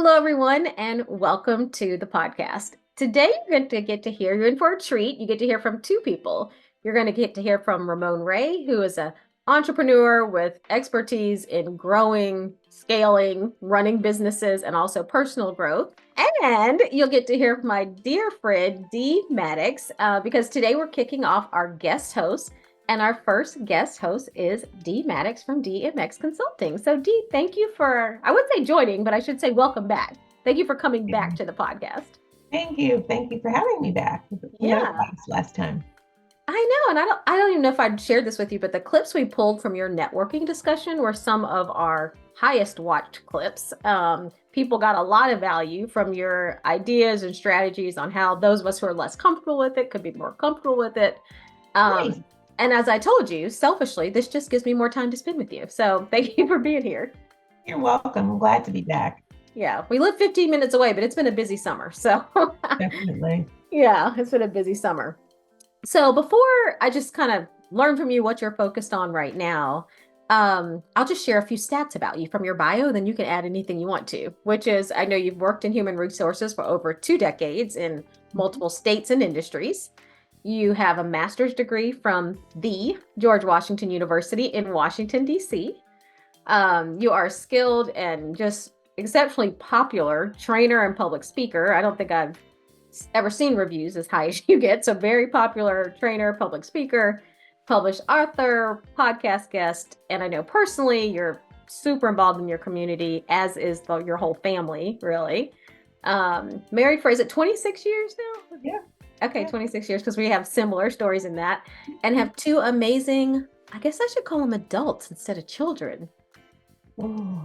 Hello, everyone, and welcome to the podcast. Today, you're going to you're in for a treat. You get to hear from two people. You're going to get to hear from Ramon Ray, who is an entrepreneur with expertise in growing, scaling, running businesses, and also personal growth. And you'll get to hear from my dear friend, Dee Maddox, because today we're kicking off our guest host. And our first guest host is Dee Maddox from DMX Consulting. So, Dee, thank you for, I wouldn't say joining, but I should say welcome back. Thank you for coming back to the podcast. Thank you. Thank you for having me back. We had a blast last time. I know, and I don't even know if I'd shared this with you, but the clips we pulled from your networking discussion were some of our highest watched clips. People got a lot of value from your ideas and strategies on how those of us who are less comfortable with it could be more comfortable with it. Nice. And as I told you, selfishly, this just gives me more time to spend with you. So thank you for being here. You're welcome. I'm glad to be back. Yeah, we live 15 minutes away, but it's been a busy summer. So Definitely. Yeah, it's been a busy summer. So before I just kind of learn from you what you're focused on right now, I'll just share a few stats about you from your bio, then you can add anything you want to, which is I know you've worked in human resources for over 2 decades in multiple states and industries. You have a master's degree from the George Washington University in Washington, D.C. You are a skilled and just exceptionally popular trainer and public speaker. I don't think I've ever seen reviews as high as you get. So very popular trainer, public speaker, published author, podcast guest. And I know personally you're super involved in your community, as is your whole family, really. Married for, is it 26 years now? Yeah. Okay, 26 years, because we have similar stories in that, and have two amazing, I guess I should call them adults instead of children. Oh,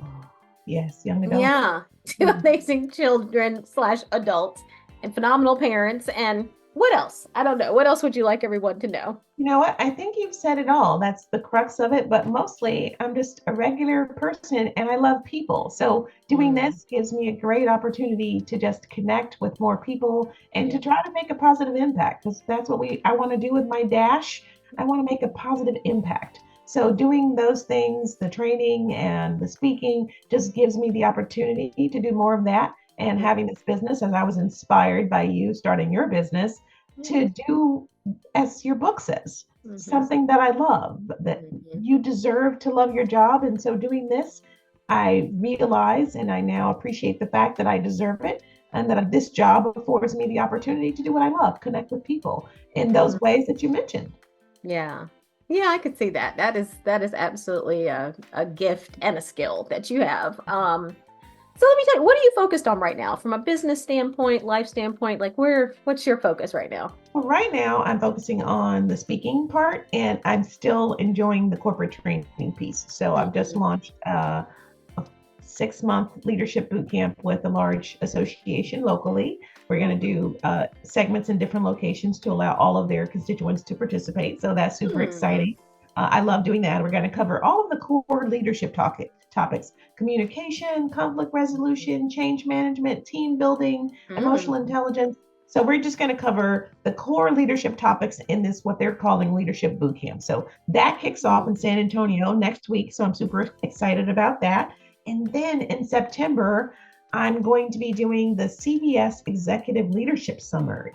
yes, young adults. Yeah, two amazing children / adults and phenomenal parents. And what else? I don't know. What else would you like everyone to know? You know what? I think you've said it all. That's the crux of it. But mostly, I'm just a regular person and I love people. So doing this gives me a great opportunity to just connect with more people and to try to make a positive impact. Because that's what I want to do with my dash. I want to make a positive impact. So doing those things, the training and the speaking, just gives me the opportunity to do more of that. And having this business, as I was inspired by you starting your business, to do as your book says, something that I love, that you deserve to love your job. And so doing this, I realize and I now appreciate the fact that I deserve it and that this job affords me the opportunity to do what I love, connect with people in those ways that you mentioned. Yeah. Yeah, I could see that. That is absolutely a gift and a skill that you have. So let me tell you, what are you focused on right now from a business standpoint, life standpoint? Like what's your focus right now? Well, right now I'm focusing on the speaking part and I'm still enjoying the corporate training piece. So I've just launched a 6-month leadership boot camp with a large association locally. We're going to do segments in different locations to allow all of their constituents to participate. So that's super exciting. I love doing that. We're going to cover all of the core leadership topics: communication, conflict resolution, change management, team building, emotional intelligence. So we're just going to cover the core leadership topics in this, what they're calling leadership boot camp. So that kicks off in San Antonio next week. So I'm super excited about that. And then in September, I'm going to be doing the CBS Executive Leadership Summer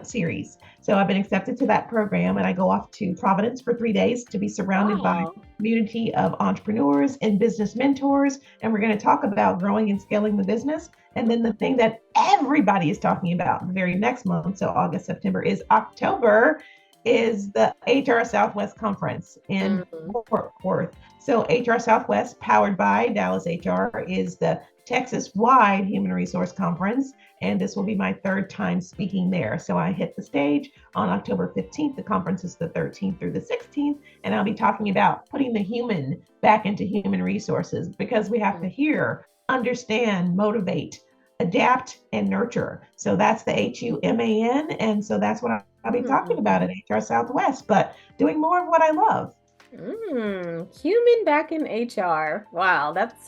series. So I've been accepted to that program and I go off to Providence for 3 days to be surrounded by a community of entrepreneurs and business mentors. And we're going to talk about growing and scaling the business. And then the thing that everybody is talking about the very next month, so August, September, is October, is the HR Southwest Conference in Fort Worth. So HR Southwest, powered by Dallas HR, is the Texas-wide Human Resource Conference, and this will be my 3rd time speaking there. So I hit the stage on October 15th. The conference is the 13th through the 16th, and I'll be talking about putting the human back into human resources because we have to hear, understand, motivate, adapt, and nurture. So that's the HUMAN, and so that's what I'll be talking about at HR Southwest, but doing more of what I love. Human back in HR. Wow, that's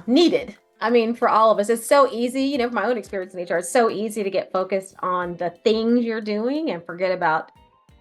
needed. I mean, for all of us, it's so easy, from my own experience in HR, it's so easy to get focused on the things you're doing and forget about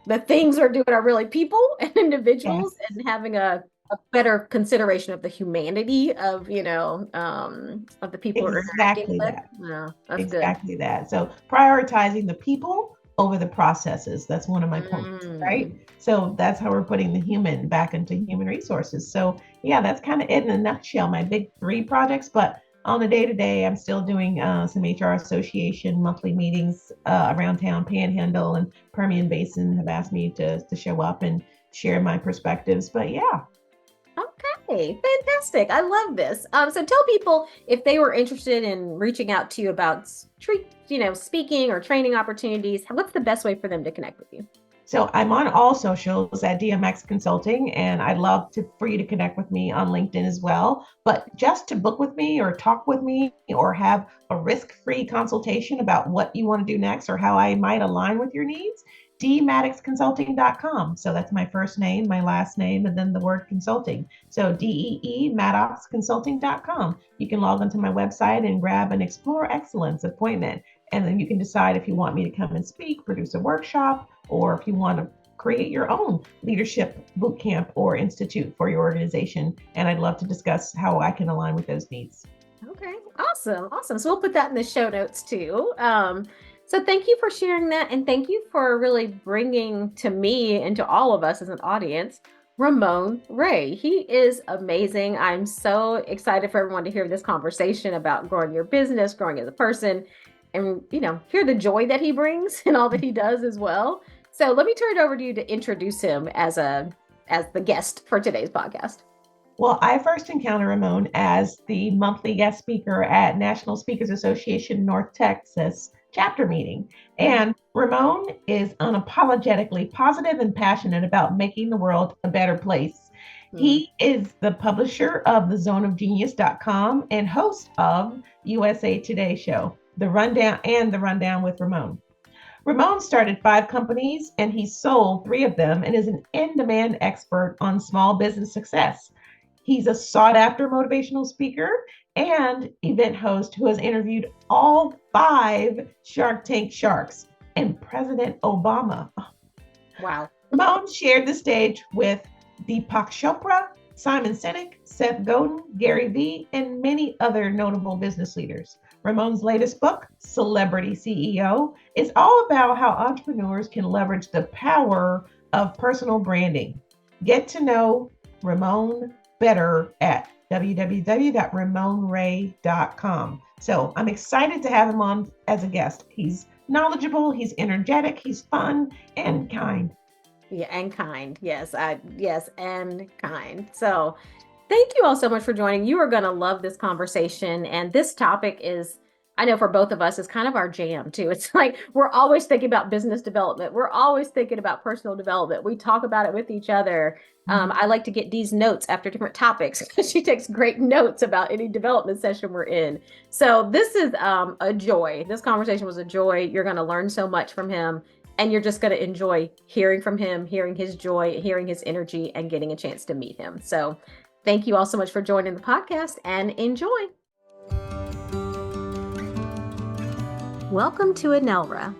the things we're doing are really people and individuals and having a a better consideration of the humanity of the people we're interacting Exactly with. that. Yeah, that's good. Exactly that. So prioritizing the people over the processes. That's one of my points, right? Mm. So that's how we're putting the human back into human resources. So yeah, that's kind of it in a nutshell, my big three projects. But on a day to day, I'm still doing some HR association monthly meetings around town. Panhandle and Permian Basin have asked me to show up and share my perspectives. But yeah, Okay, fantastic. I love this. So tell people if they were interested in reaching out to you about speaking or training opportunities, what's the best way for them to connect with you? so I'm on all socials at DMX Consulting, and I'd love for you to connect with me on LinkedIn as well. But just to book with me or talk with me or have a risk-free consultation about what you want to do next or how I might align with your needs, dmaddoxconsulting.com. So that's my first name, my last name, and then the word consulting. So DEE maddoxconsulting.com. You can log onto my website and grab an Explore Excellence appointment. And then you can decide if you want me to come and speak, produce a workshop, or if you want to create your own leadership boot camp or institute for your organization. And I'd love to discuss how I can align with those needs. Okay, awesome, awesome. So we'll put that in the show notes too. So thank you for sharing that, and thank you for really bringing to me and to all of us as an audience Ramon Ray. He is amazing. I'm so excited for everyone to hear this conversation about growing your business, growing as a person, and hear the joy that he brings and all that he does as well. So let me turn it over to you to introduce him as the guest for today's podcast. Well, I first encountered Ramon as the monthly guest speaker at National Speakers Association North Texas chapter meeting. And Ramon is unapologetically positive and passionate about making the world a better place. He is the publisher of thezoneofgenius.com and host of USA Today Show, The Rundown with Ramon. Ramon started 5 companies and he sold 3 of them and is an in-demand expert on small business success. He's a sought-after motivational speaker and event host who has interviewed all 5 Shark Tank sharks and President Obama. Wow. Ramon shared the stage with Deepak Chopra, Simon Sinek, Seth Godin, Gary Vee, and many other notable business leaders. Ramon's latest book, Celebrity CEO, is all about how entrepreneurs can leverage the power of personal branding. Get to know Ramon better at www.ramonray.com. So I'm excited to have him on as a guest. He's knowledgeable, he's energetic, he's fun, and kind. Yeah, and kind. Yes, yes, and kind. So thank you all so much for joining. You are going to love this conversation. And this topic is, I know for both of us, is kind of our jam too. It's like we're always thinking about business development. We're always thinking about personal development. We talk about it with each other. I like to get Dee's notes after different topics because she takes great notes about any development session we're in. So this is a joy. This conversation was a joy. You're going to learn so much from him. And you're just going to enjoy hearing from him, hearing his joy, hearing his energy, and getting a chance to meet him. So thank you all so much for joining the podcast and enjoy. Welcome to Anelra.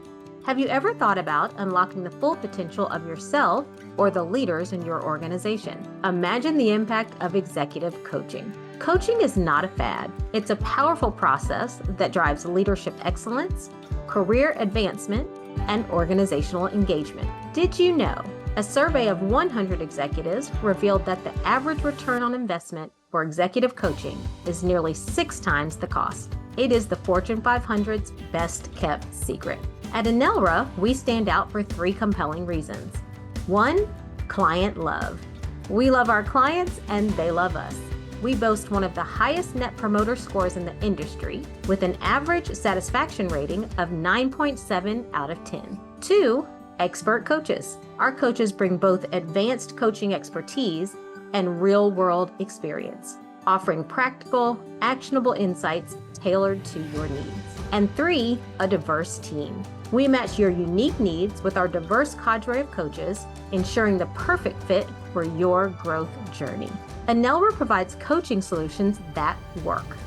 Have you ever thought about unlocking the full potential of yourself or the leaders in your organization? Imagine the impact of executive coaching. Coaching is not a fad. It's a powerful process that drives leadership excellence, career advancement, and organizational engagement. Did you know? A survey of 100 executives revealed that the average return on investment for executive coaching is nearly 6 times the cost. It is the Fortune 500's best kept secret. At Anelra, we stand out for 3 compelling reasons. 1, client love. We love our clients and they love us. We boast one of the highest net promoter scores in the industry with an average satisfaction rating of 9.7 out of 10. 2, expert coaches. Our coaches bring both advanced coaching expertise and real-world experience, offering practical, actionable insights tailored to your needs. And 3, a diverse team. We match your unique needs with our diverse cadre of coaches, ensuring the perfect fit for your growth journey. Anelra provides coaching solutions that work,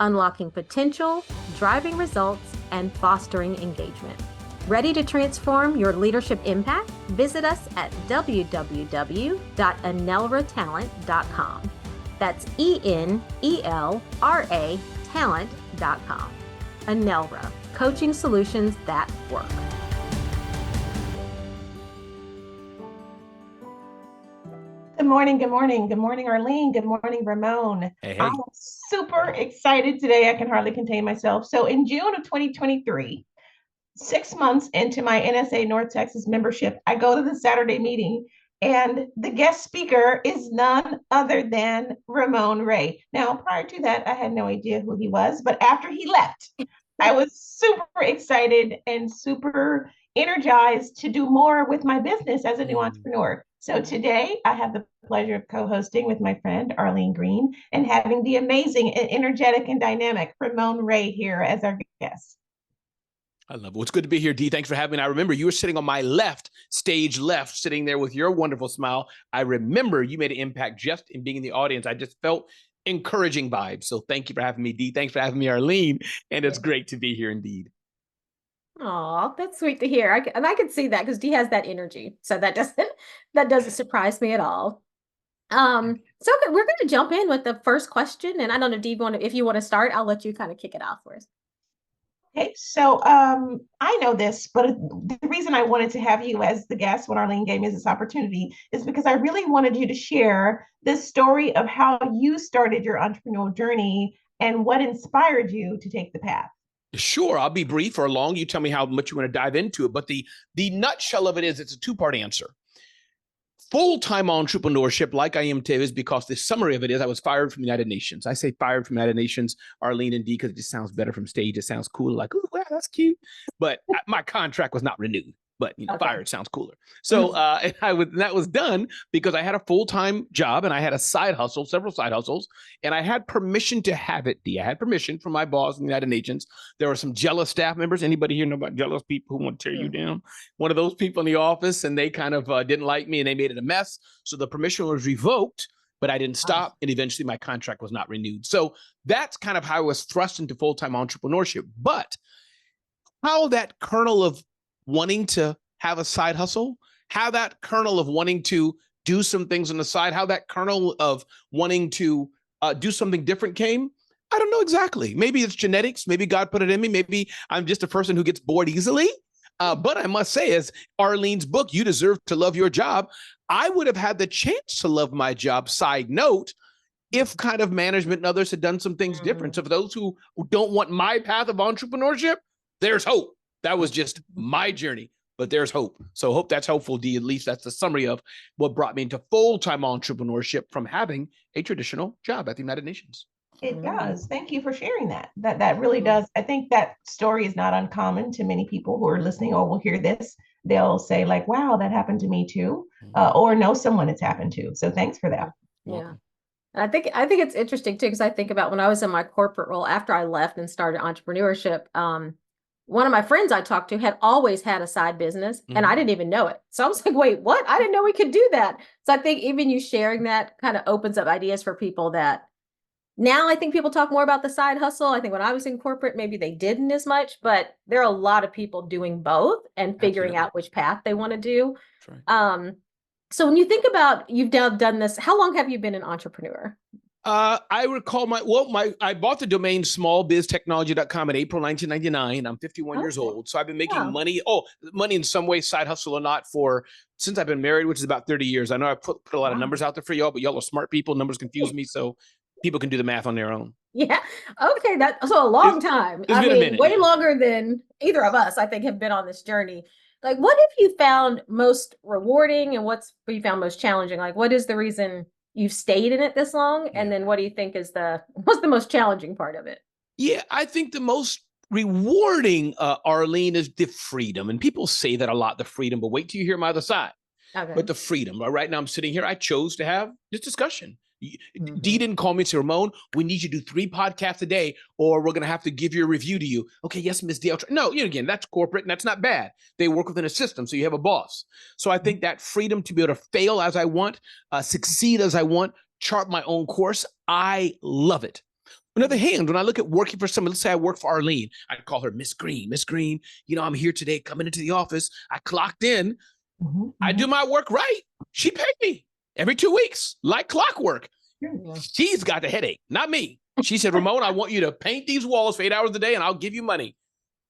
unlocking potential, driving results, and fostering engagement. Ready to transform your leadership impact? Visit us at www.enelratalent.com. That's ENELRA talent.com. Enelra, coaching solutions that work. Good morning, good morning. Good morning, Arlene. Good morning, Ramon. Hey. I'm super excited today. I can hardly contain myself. So in June of 2023, 6 months into my NSA North Texas membership, I go to the Saturday meeting, and the guest speaker is none other than Ramon Ray. Now, prior to that, I had no idea who he was, but after he left, I was super excited and super energized to do more with my business as a new entrepreneur. So today, I have the pleasure of co-hosting with my friend Arlene Green and having the amazing and energetic and dynamic Ramon Ray here as our guest. I love it. Well, it's good to be here, Dee. Thanks for having me. I remember you were sitting on my left, stage left, sitting there with your wonderful smile. I remember you made an impact just in being in the audience. I just felt encouraging vibes. So thank you for having me, Dee. Thanks for having me, Arlene. And it's great to be here indeed. Oh, that's sweet to hear. And I can see that because Dee has that energy. So that doesn't surprise me at all. So we're going to jump in with the first question. And I don't know, Dee, if you want to start, I'll let you kind of kick it off for us. Okay, so I know this, but the reason I wanted to have you as the guest when Arlene gave me this opportunity is because I really wanted you to share this story of how you started your entrepreneurial journey and what inspired you to take the path. Sure, I'll be brief or long. You tell me how much you want to dive into it. But the nutshell of it is it's a two-part answer. Full-time entrepreneurship, like I am today, is because the summary of it is I was fired from the United Nations. I say fired from the United Nations, Arlene and Dee, because it just sounds better from stage. It sounds cool, like, oh, wow, that's cute. But my contract was not renewed. But fired sounds cooler. So that was done because I had a full-time job and I had a side hustle, several side hustles, and I had permission to have it, Dee. I had permission from my boss in the United Nations. There were some jealous staff members. Anybody here know about jealous people who want to tear you down? One of those people in the office, and they kind of didn't like me and they made it a mess. So the permission was revoked, but I didn't stop. And eventually my contract was not renewed. So that's kind of how I was thrust into full-time entrepreneurship. But how that kernel of wanting to have a side hustle, how that kernel of wanting to do some things on the side, how that kernel of wanting to do something different came, I don't know exactly. Maybe it's genetics. Maybe God put it in me. Maybe I'm just a person who gets bored easily. But I must say, as Arlene's book, You Deserve to Love Your Job, I would have had the chance to love my job, side note, if kind of management and others had done some things different. So for those who don't want my path of entrepreneurship, there's hope. That was just my journey, but there's hope. So hope that's helpful, Dee. At least that's the summary of what brought me into full-time entrepreneurship from having a traditional job at the United Nations. It does. Thank you for sharing that. That really does. I think that story is not uncommon to many people who are listening or will hear this. They'll say like, wow, that happened to me too, or know someone it's happened to. So thanks for that. Yeah. I think it's interesting too, because I think about when I was in my corporate role after I left and started entrepreneurship, one of my friends I talked to had always had a side business and I didn't even know it. So I was like, wait, what? I didn't know we could do that. So I think even you sharing that kind of opens up ideas for people that now I think people talk more about the side hustle. I think when I was in corporate, maybe they didn't as much, but there are a lot of people doing both and figuring out which path they want to do. Right. So when you think about, you've done this, how long have you been an entrepreneur? I recall I bought the domain smallbiztechnology.com in April 1999. I'm 51 years old. So I've been making money in some way, side hustle or not, since I've been married, which is about 30 years. I know I put a lot of numbers out there for y'all, but y'all are smart people. Numbers confuse me. So people can do the math on their own. Yeah. Okay. So a long time. It's been a minute, way longer than either of us, I think, have been on this journey. Like, what have you found most rewarding and what's you found most challenging? Like, what is the reason you've stayed in it this long? And then what do you think what's the most challenging part of it? Yeah, I think the most rewarding, Arlene, is the freedom. And people say that a lot, the freedom, but wait till you hear my other side. Okay. But the freedom. Right now I'm sitting here, I chose to have this discussion. Dee didn't call me and say, Ramon, we need you to do 3 podcasts a day, or we're going to have to give you a review to you. Okay, yes, Ms. Dee. No, again, that's corporate and that's not bad. They work within a system, so you have a boss. So I think that freedom to be able to fail as I want, succeed as I want, chart my own course, I love it. On the other hand, when I look at working for someone, let's say I work for Arlene, I'd call her Miss Green. Miss Green, I'm here today coming into the office. I clocked in. I do my work right. She paid me every 2 weeks, like clockwork. Yeah. She's got the headache, not me. She said, Ramon, I want you to paint these walls for 8 hours a day and I'll give you money.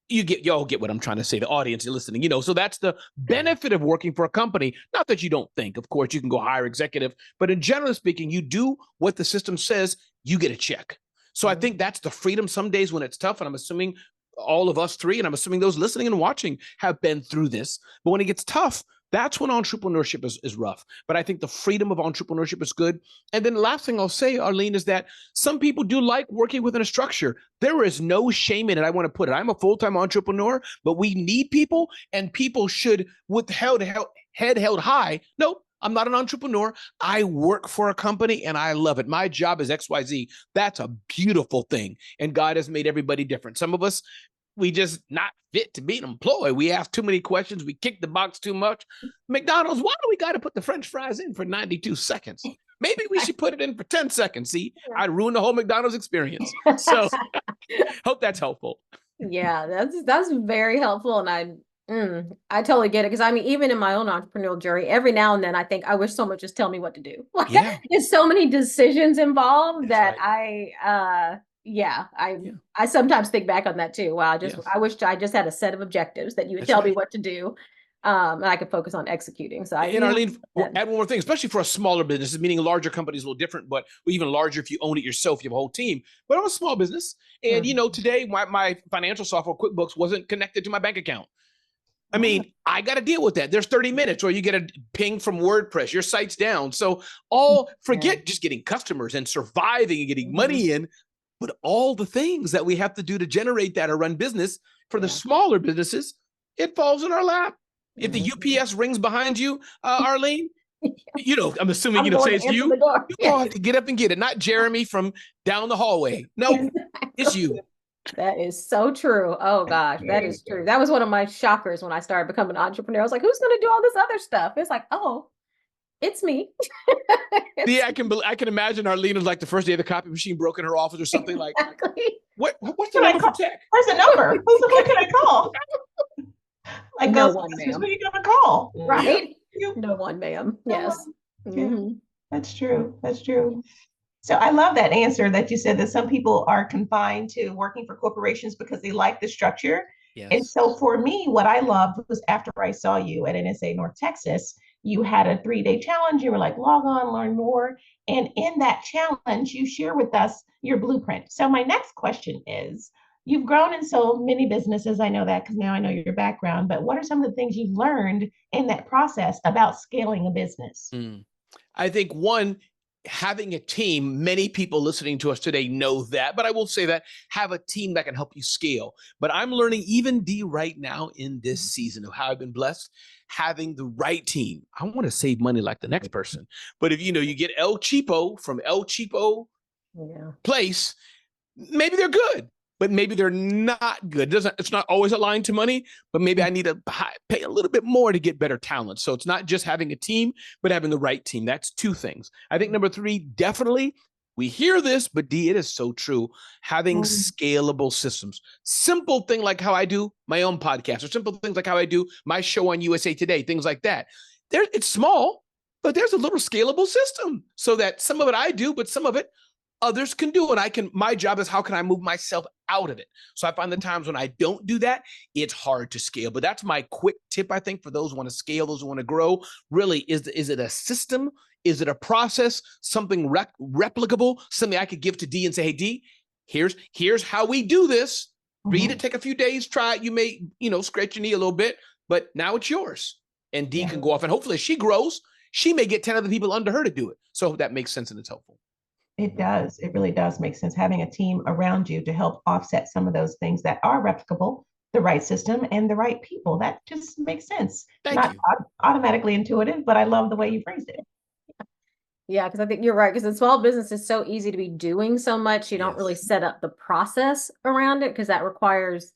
Y'all get what I'm trying to say. The audience is listening, so that's the benefit of working for a company. Not that you don't think, of course, you can go hire executive, but in general speaking, you do what the system says, you get a check. So I think that's the freedom some days when it's tough. And I'm assuming all of us three, and I'm assuming those listening and watching have been through this. But when it gets tough, that's when entrepreneurship is rough. But I think the freedom of entrepreneurship is good. And then the last thing I'll say, Arlene, is that some people do like working within a structure. There is no shame in it. I want to put it. I'm a full-time entrepreneur, but we need people, and people should, with head held high. No, I'm not an entrepreneur. I work for a company and I love it. My job is XYZ. That's a beautiful thing. And God has made everybody different. Some of us, we just not fit to be an employee. We ask too many questions. We kick the box too much. McDonald's, why do we got to put the French fries in for 92 seconds? Maybe we should put it in for 10 seconds. See, I'd ruin the whole McDonald's experience. So hope that's helpful. Yeah, that's very helpful. And I totally get it. Because I mean, even in my own entrepreneurial journey, every now and then I think I wish someone would just tell me what to do. Like, there's so many decisions involved that right. I sometimes think back on that too. Wow, I wish I just had a set of objectives that you would tell me what to do, and I could focus on executing. So and Arlene, add one more thing, especially for a smaller business, meaning a larger company is a little different, but even larger if you own it yourself, you have a whole team. But I'm a small business, and today my financial software, QuickBooks, wasn't connected to my bank account. I mean, I got to deal with that. There's 30 minutes or you get a ping from WordPress, your site's down. So forget just getting customers and surviving and getting money in, but all the things that we have to do to generate that or run business for the smaller businesses, it falls in our lap. If the UPS rings behind you, Arlene, I'm assuming, say it's you, you have to get up and get it. Not Jeremy from down the hallway. No, it's you. That is so true. Oh gosh, that is true. That was one of my shockers when I started becoming an entrepreneur. I was like, who's going to do all this other stuff? It's like, oh, it's me. Yeah, I can imagine Arlene was like the first day of the copy machine broke in her office or something. Like, what's the number for tech? Where's the number? Who can I call? Like, no one, ma'am. Who are you gonna call? Right? No one, ma'am. Yes. That's true. That's true. So I love that answer that you said that some people are confined to working for corporations because they like the structure. Yes. And so for me, what I loved was after I saw you at NSA North Texas, you had a 3-day challenge. You were like, log on, learn more. And in that challenge, you share with us your blueprint. So my next question is, you've grown in so many businesses. I know that because now I know your background, but what are some of the things you've learned in that process about scaling a business? I think one, having a team, many people listening to us today know that, but I will say that have a team that can help you scale. But I'm learning even right now in this season of how I've been blessed, having the right team. I want to save money like the next person, but if you get El Cheapo from El Cheapo place, maybe they're good, but maybe they're not good. It's not always aligned to money, but maybe I need to pay a little bit more to get better talent. So it's not just having a team, but having the right team. That's two things. I think number 3, definitely, we hear this, but D, it is so true. Having scalable systems. Simple thing like how I do my own podcast, or simple things like how I do my show on USA Today, things like that. It's small, but there's a little scalable system so that some of it I do, but some of it others can do. And my job is how can I move myself out of it? So I find the times when I don't do that, it's hard to scale. But that's my quick tip, I think, for those who want to scale, those who want to grow. Really, is it a system? Is it a process? Something replicable? Something I could give to D and say, hey, D, here's how we do this. Read it, take a few days, try it. You may, scratch your knee a little bit, but now it's yours. And D can go off. And hopefully as she grows, she may get 10 other people under her to do it. So that makes sense and it's helpful. It does. It really does make sense having a team around you to help offset some of those things that are replicable, the right system and the right people. That just makes sense. Not automatically intuitive, but I love the way you phrased it. Yeah, because I think you're right. Because in small business, it's so easy to be doing so much. You don't really set up the process around it because that requires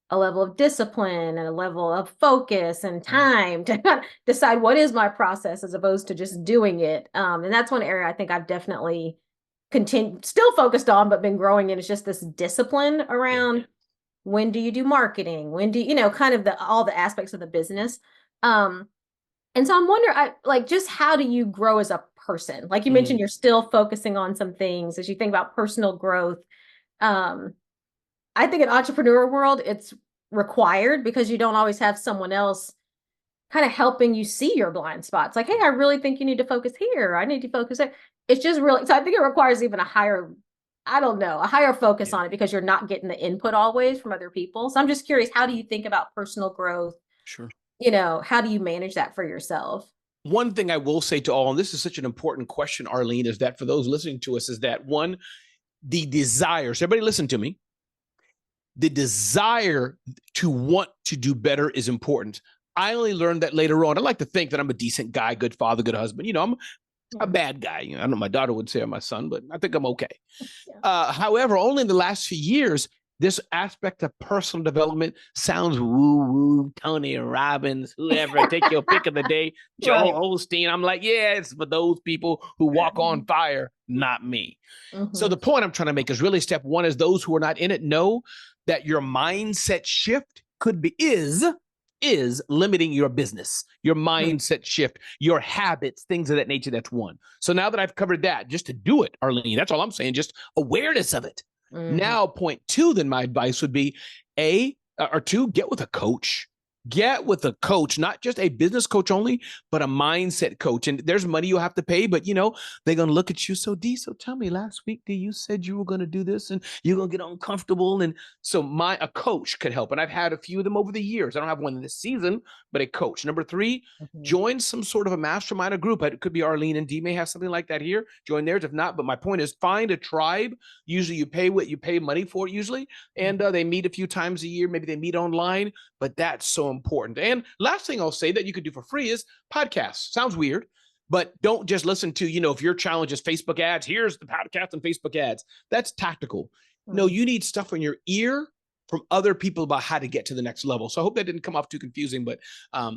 a level of discipline and a level of focus and time to decide what is my process as opposed to just doing it. And that's one area I think I've definitely still focused on, but been growing in, is just this discipline around when do you do marketing? When do you know, kind of all the aspects of the business. And so I'm wondering, just how do you grow as a person? Like you mentioned, you're still focusing on some things as you think about personal growth. I think in entrepreneur world, it's required because you don't always have someone else kind of helping you see your blind spots. Like, hey, I really think you need to focus here. I need to focus there. It's just really, so I think it requires even a higher focus on it because you're not getting the input always from other people. So I'm just curious, how do you think about personal growth? Sure. How do you manage that for yourself? One thing I will say to all, and this is such an important question, Arlene, is that for those listening to us, is that one, the desire, so everybody listen to me, the desire to want to do better is important. I only learned that later on. I like to think that I'm a decent guy, good father, good husband. I'm a bad guy. I know my daughter would say I'm my son, but I think I'm okay. Yeah. However, only in the last few years, this aspect of personal development sounds woo-woo, Tony Robbins, whoever, take your pick of the day, Joel Osteen. I'm like, yeah, it's for those people who walk on fire, not me. So the point I'm trying to make is really step one is those who are not in it know that your mindset shift is limiting your business, your mindset shift, your habits, things of that nature. That's one. So now that I've covered that, just to do it, Arlene, that's all I'm saying, just awareness of it. Now, point two, then my advice would be get with a coach. Get with a coach, not just a business coach only, but a mindset coach. And there's money you have to pay, but they're going to look at you. So tell me, last week, you said you were going to do this and you're going to get uncomfortable. And so a coach could help. And I've had a few of them over the years. I don't have one this season, but a coach. Number three, join some sort of a mastermind or group. It could be Arlene and Dee may have something like that here. Join theirs if not. But my point is find a tribe. Usually you pay what you pay money for usually. And they meet a few times a year. Maybe they meet online, but that's so important. And last thing I'll say that you could do for free is podcasts. Sounds weird, but don't just listen to, if your challenge is Facebook ads, here's the podcast and Facebook ads. That's tactical. No, you need stuff in your ear from other people about how to get to the next level. So I hope that didn't come off too confusing, but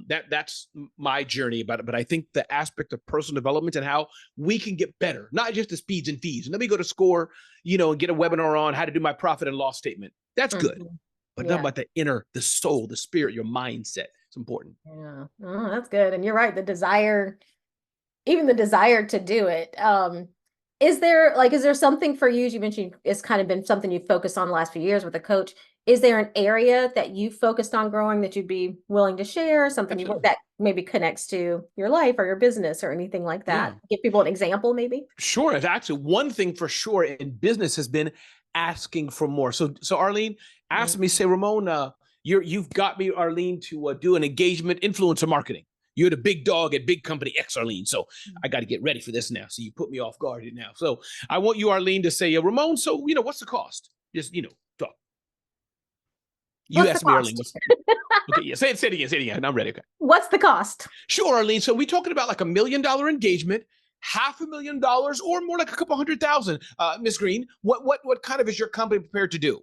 that's my journey about it. But I think the aspect of personal development and how we can get better, not just the speeds and fees. And let me go to SCORE, and get a webinar on how to do my profit and loss statement. That's good. But not about the inner, the soul, the spirit, your mindset. It's important. Yeah, that's good. And you're right. Even the desire to do it. Is there something for you? As you mentioned, it's kind of been something you've focused on the last few years with a coach. Is there an area that you focused on growing that you'd be willing to share? Something that maybe connects to your life or your business or anything like that? Yeah. Give people an example, maybe. Sure. Actually, one thing for sure in business has been asking for more. So Arlene asked me, say, Ramon, you've got me, Arlene, to do an engagement influencer marketing. You're the big dog at big company X, Arlene. So I got to get ready for this now. So you put me off guard now. So I want you, Arlene, to say, Ramon, so, what's the cost? Just, talk. You asked me, Arlene. Okay, yeah, say it again. I'm ready. Okay. What's the cost? Sure, Arlene. So we talking about like $1 million engagement, $500,000 or more like a couple $100,000. Ms. Green, what kind of is your company prepared to do?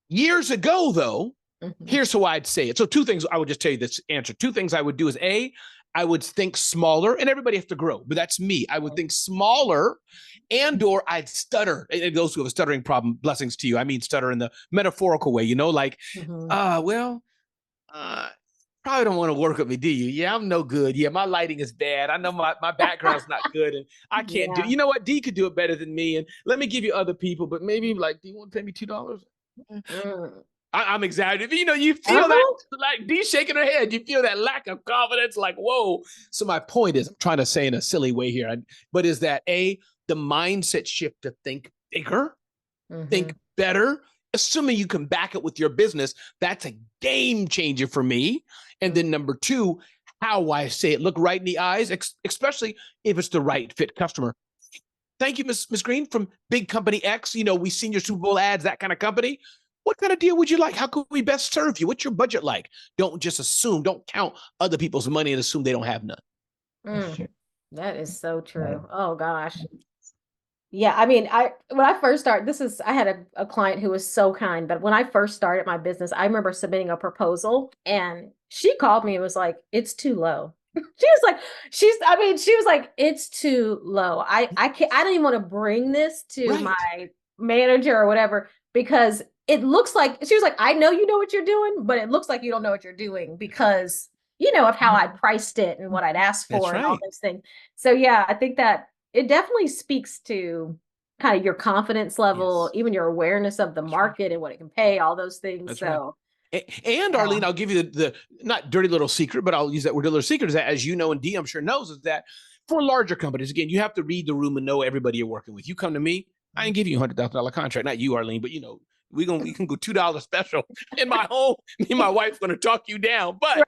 Years ago, though, here's how I'd say it. So two things, I would just tell you this answer. Two things I would do is I would think smaller, and everybody has to grow, but that's me. I would think smaller or I'd stutter. And those who have a stuttering problem, blessings to you. I mean, stutter in the metaphorical way, probably don't want to work with me, do you? Yeah, I'm no good. Yeah, my lighting is bad. I know my background's not good, and I can't do. You know what? Dee could do it better than me, and let me give you other people. But maybe do you want to pay me $2? I'm exaggerating. You feel that, like Dee shaking her head. You feel that lack of confidence, like whoa. So my point is, I'm trying to say in a silly way here, but is that the mindset shift to think bigger, think better. Assuming you can back it with your business, that's a game changer for me. And then number two, how I say it, look right in the eyes, especially if it's the right fit customer. Thank you, Ms. Green from Big Company X. We seen your Super Bowl ads, that kind of company. What kind of deal would you like? How could we best serve you? What's your budget like? Don't just assume, don't count other people's money and assume they don't have none. That is so true. Oh gosh. Yeah, I mean, when I first started, I had a client who was so kind, but when I first started my business, I remember submitting a proposal and she called me and was like, it's too low. I mean, she was like, it's too low. I can't, I don't even want to bring this to Right. my manager or whatever, because it looks like, she was like, I know you know what you're doing, but it looks like you don't know what you're doing because, of how I priced it and what I'd asked That's for and all right. those things. So yeah, I think that it definitely speaks to kind of your confidence level, Yes. even your awareness of the That's right. market and what it can pay, all those things. That's right. So And yeah. Arlene, I'll give you the not dirty little secret, but I'll use that word dirty little secret, is that, as you know, and Dee, I'm sure knows, is that for larger companies, again, you have to read the room and know everybody you're working with. You come to me, I ain't give you $100,000 contract, not you, Arlene, but we can go $2 special in my home. Me and my wife's gonna talk you down. But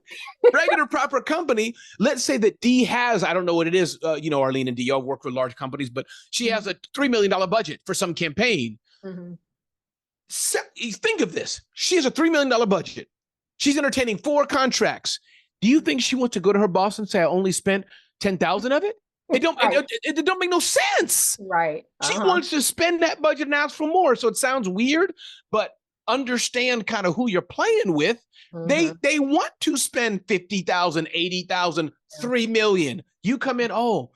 regular proper company, let's say that Dee has, I don't know what it is, Arlene and Dee, y'all work for large companies, but she has a $3 million budget for some campaign. Mhm. So, think of this. She has a $3 million budget. She's entertaining 4 contracts. Do you think she wants to go to her boss and say, I only spent 10,000 of it? It don't, Right. it don't make no sense. Right. She wants to spend that budget and ask for more. So it sounds weird, but understand kind of who you're playing with. Mhm. They want to spend 50,000, 80,000, 3 million. You come in, oh,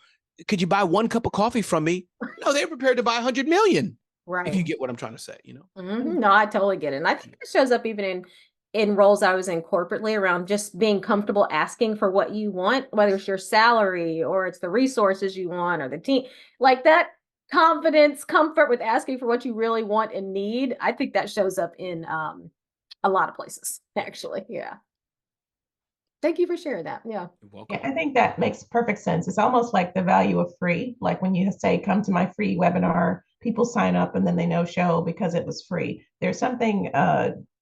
could you buy 1 cup of coffee from me? No, they're prepared to buy 100 million. Right. If you get what I'm trying to say, Mhm. No, I totally get it. And I think it shows up even in roles I was in corporately, around just being comfortable asking for what you want, whether it's your salary or it's the resources you want or the team, like that confidence, comfort with asking for what you really want and need. I think that shows up in a lot of places, actually. Yeah. Thank you for sharing that. Yeah. You're welcome. Yeah, I think that makes perfect sense. It's almost like the value of free. Like when you say, come to my free webinar, people sign up and then they no show because it was free. There's something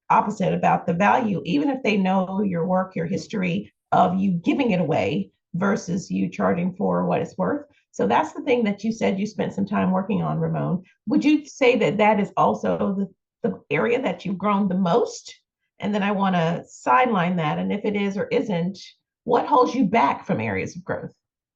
opposite about the value, even if they know your work, your history of you giving it away versus you charging for what it's worth. So that's the thing that you said you spent some time working on, Ramon. Would you say that that is also the area that you've grown the most? And then I want to sideline that. And if it is or isn't, what holds you back from areas of growth?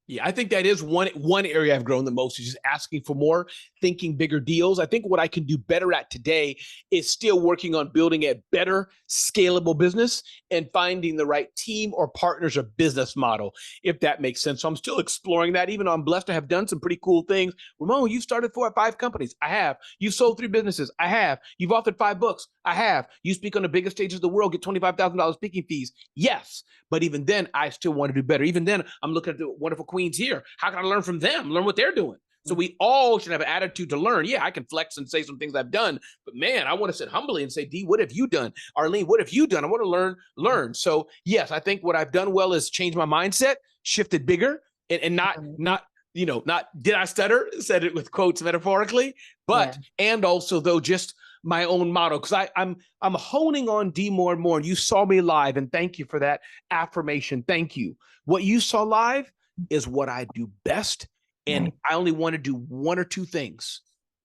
Yeah, I think that is one area I've grown the most, is just asking for more, thinking bigger deals. I think what I can do better at today is still working on building a better, scalable business and finding the right team or partners or business model, if that makes sense. So I'm still exploring that, even though I'm blessed to have done some pretty cool things. Ramon, you've started 4 or 5 companies. I have. You've sold 3 businesses. I have. You've authored 5 books. I have. You speak on the biggest stages of the world, get $25,000 speaking fees. Yes. But even then, I still want to do better. Even then, I'm looking at the wonderful queens here. How can I learn from them? Learn what they're doing. So we all should have an attitude to learn. Yeah, I can flex and say some things I've done, but man, I want to sit humbly and say, Dee, what have you done? Arlene, what have you done? I want to learn. So yes, I think what I've done well is change my mindset, shifted bigger, and not did I stutter? Said it with quotes metaphorically, but and also though just my own model, because I'm honing on Dee more and more. And you saw me live, and thank you for that affirmation. Thank you. What you saw live is what I do best. And I only want to do 1 or 2 things.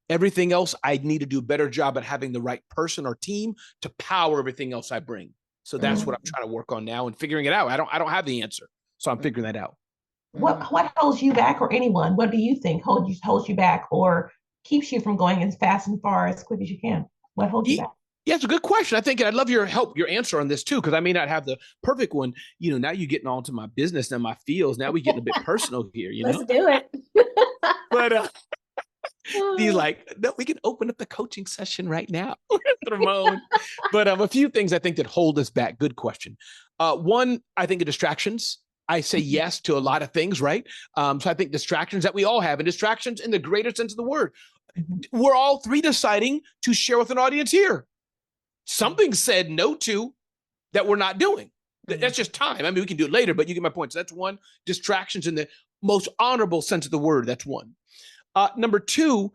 Everything else, I need to do a better job at having the right person or team to power everything else I bring. So that's what I'm trying to work on now and figuring it out. I don't have the answer. So I'm figuring that out. What holds you back, or anyone? What do you think holds you back or keeps you from going as fast and far as quick as you can? What holds you back? Yeah, it's a good question. I think I'd love your help, your answer on this too, because I may not have the perfect one. Now you're getting on to my business and my fields. Now we're getting a bit personal here, Let's do it. But he's like, no, we can open up the coaching session right now, Ramon. But a few things I think that hold us back. Good question. One, I think of distractions. I say yes to a lot of things, right? So I think distractions that we all have, and distractions in the greater sense of the word. We're all 3 deciding to share with an audience here. Something said no to that we're not doing. That's just time. I mean, we can do it later, but you get my point. So that's one. Distractions in the most honorable sense of the word. That's one. Number 2,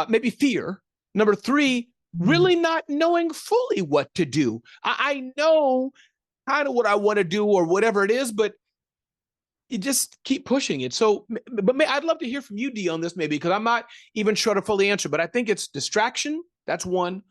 maybe fear. Number 3, really not knowing fully what to do. I know kind of what I want to do or whatever it is, but you just keep pushing it. So, but I'd love to hear from you, Dee, on this maybe, because I'm not even sure to fully answer, but I think it's distraction. That's 1.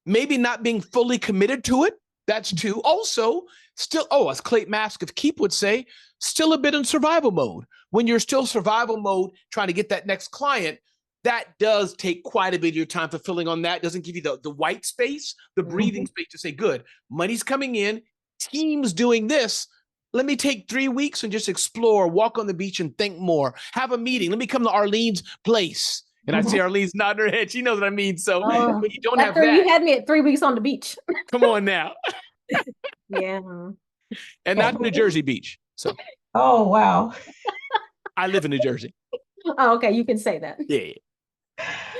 Maybe not being fully committed to it. That's 2. Also, still, as Clayton Mask of Keep would say, still a bit in survival mode. When you're still survival mode, trying to get that next client, that does take quite a bit of your time fulfilling on that. Doesn't give you the white space, the breathing space to say, good, money's coming in, team's doing this. let me take 3 weeks and just explore, walk on the beach and think more, have a meeting. Let me come to Arlene's place. And I'd say Arlene's nodding her head. She knows what I mean. So Oh, when you don't that have you that, had me at 3 weeks on the beach. come on now. Yeah. And not New Jersey Beach. So Oh, wow. I live in New Jersey. Oh, okay. You can say that. Yeah.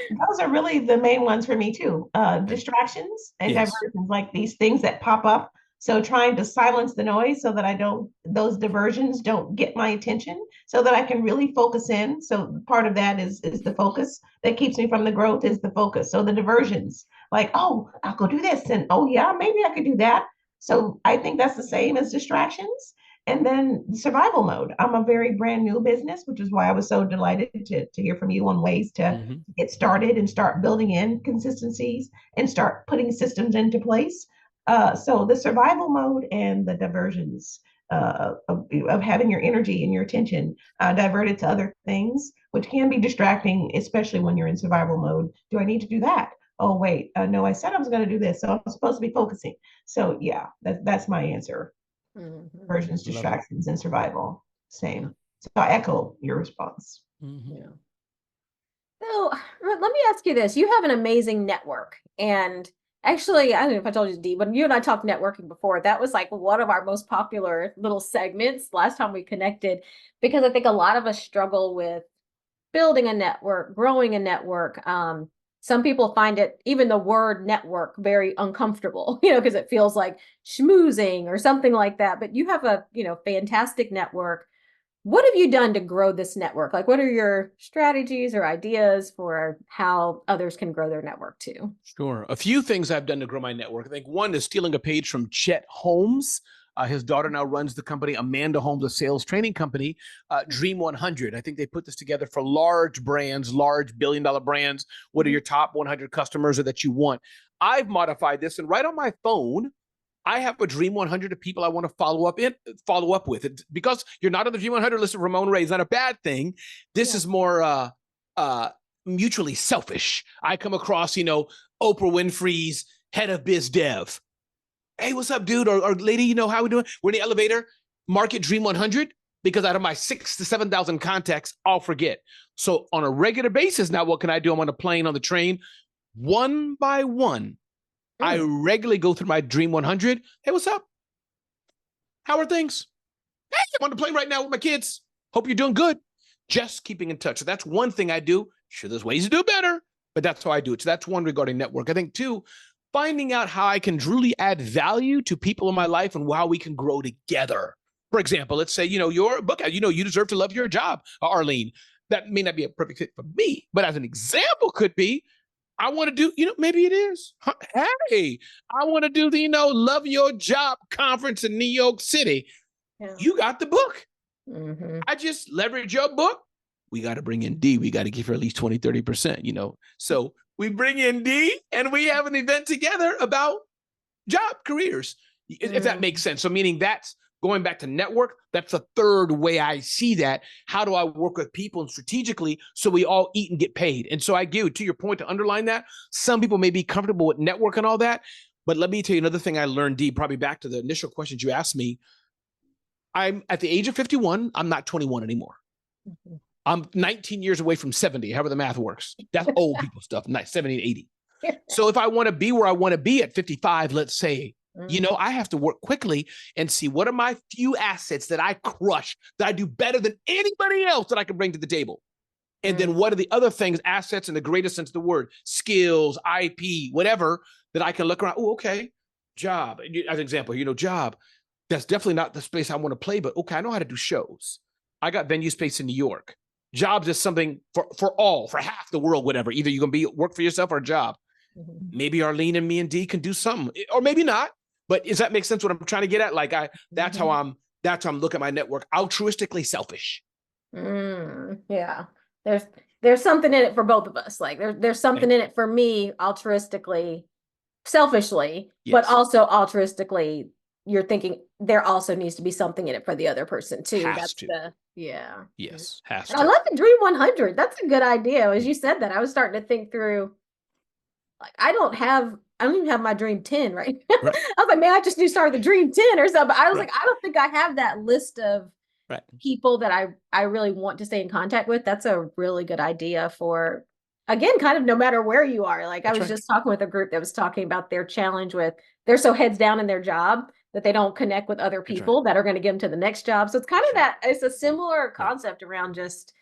Those are really the main ones for me too. Distractions and Yes. diversions, like these things that pop up. So trying to silence the noise so that those diversions don't get my attention so that I can really focus in. So part of that is the focus that keeps me from the growth is the focus. So the diversions, like, oh, I'll go do this. And oh yeah, maybe I could do that. So I think that's the same as distractions. And then survival mode. I'm a very brand new business, which is why I was so delighted to hear from you on ways to get started and start building in consistencies and start putting systems into place. So the survival mode and the diversions of having your energy and your attention diverted to other things, which can be distracting, especially when you're in survival mode. Do I need to do that? Oh, wait, no, I said I was going to do this. So I'm supposed to be focusing. So yeah, that's my answer. Diversions, distractions, and survival. Same. So I echo your response. Yeah. So let me ask you this. You have an amazing network. And actually, I don't know if I told you, Dee, when you and I talked networking before, that was like one of our most popular little segments last time we connected, because I think a lot of us struggle with building a network, growing a network. Some people find it, even the word network, very uncomfortable, because it feels like schmoozing or something like that. But you have a, fantastic network. What have you done to grow this network? Like, what are your strategies or ideas for how others can grow their network too? Sure. A few things I've done to grow my network. I think one is stealing a page from Chet Holmes. His daughter now runs the company, Amanda Holmes, a sales training company, Dream 100. I think they put this together for large brands, large billion-dollar brands. What are your top 100 customers or that you want? I've modified this, and right on my phone, I have a Dream 100 of people I want to follow up with. It, because you're not on the Dream 100 list of Ramon Ray is not a bad thing. This is more mutually selfish. I come across, Oprah Winfrey's head of biz dev. Hey, what's up, dude? Or lady, how we doing? We're in the elevator. Market Dream 100, because out of my 6,000 to 7,000 contacts, I'll forget. So on a regular basis now, what can I do? I'm on a plane, on the train, one by one. I regularly go through my Dream 100. Hey, what's up? How are things? Hey, I'm on the plane right now with my kids. Hope you're doing good. Just keeping in touch. So that's one thing I do. Sure, there's ways to do better, but that's how I do it. So that's one regarding network. I think two, finding out how I can truly add value to people in my life and how we can grow together. For example, let's say, your book, you deserve to love your job, Arlene. That may not be a perfect fit for me, but as an example could be, I want to do, maybe it is. Hey, I want to do the, Love Your Job conference in New York City. Yeah. You got the book. I just leverage your book. We got to bring in Dee. We got to give her at least 20, 30%, So we bring in Dee and we have an event together about job careers, if that makes sense. So meaning that's going back to network. That's the third way I see that. How do I work with people and strategically so we all eat and get paid? And so I do, to your point, to underline that, some people may be comfortable with network and all that. But let me tell you another thing I learned, Dee, probably back to the initial questions you asked me. I'm at the age of 51. I'm not 21 anymore. I'm 19 years away from 70, however the math works. That's old people stuff, 70 and 80. So if I want to be where I want to be at 55, let's say, I have to work quickly and see what are my few assets that I crush, that I do better than anybody else that I can bring to the table. And then what are the other things, assets in the greatest sense of the word, skills, IP, whatever, that I can look around. Oh, okay, job. As an example, job. That's definitely not the space I want to play, but okay, I know how to do shows. I got venue space in New York. Jobs is something for half the world, whatever. Either you're going to work for yourself or a job. Maybe Arlene and me and Dee can do something, or maybe not. But does that make sense what I'm trying to get at? Like that's how I'm looking at my network. Altruistically selfish. Yeah. There's something in it for both of us. Like there's something in it for me altruistically, selfishly, but also altruistically, you're thinking there also needs to be something in it for the other person too. Has to. Yes. Has to. I love the Dream 100. That's a good idea. As you said that, I was starting to think through, like, I don't have I don't even have my dream 10, right? Right. I was like, man, I just need to start with the dream 10 or something. I was Right. like, I don't think I have that list of Right. people that I really want to stay in contact with. That's a really good idea for, again, kind of no matter where you are. Like I That's was right. just talking with a group that was talking about their challenge with they're so heads down in their job that they don't connect with other That's right. people that are going to get them to the next job. So it's kind of That's that, it's a similar Right. concept around just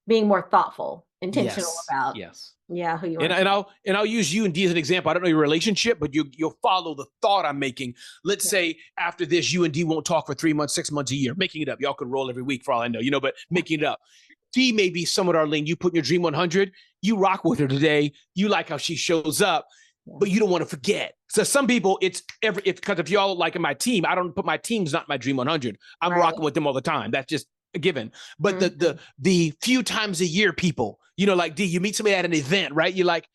being more thoughtful, intentional Yes. about, Yes. yeah, who you And, want. and I'll use you and D as an example. I don't know your relationship, but you'll follow the thought I'm making. Let's Yeah. say after this, you and D won't talk for 3 months, 6 months, a year, making it up. Y'all could roll every week for all I know, but making it up. D may be someone, Arlene, you put in your Dream 100, you rock with her today. You like how she shows up, but you don't want to forget. So some people, because if y'all like in my team, I don't put my team's not my Dream 100. I'm Right. rocking with them all the time. That's just a given. But the few times a year people, like D, you meet somebody at an event, right? You're like,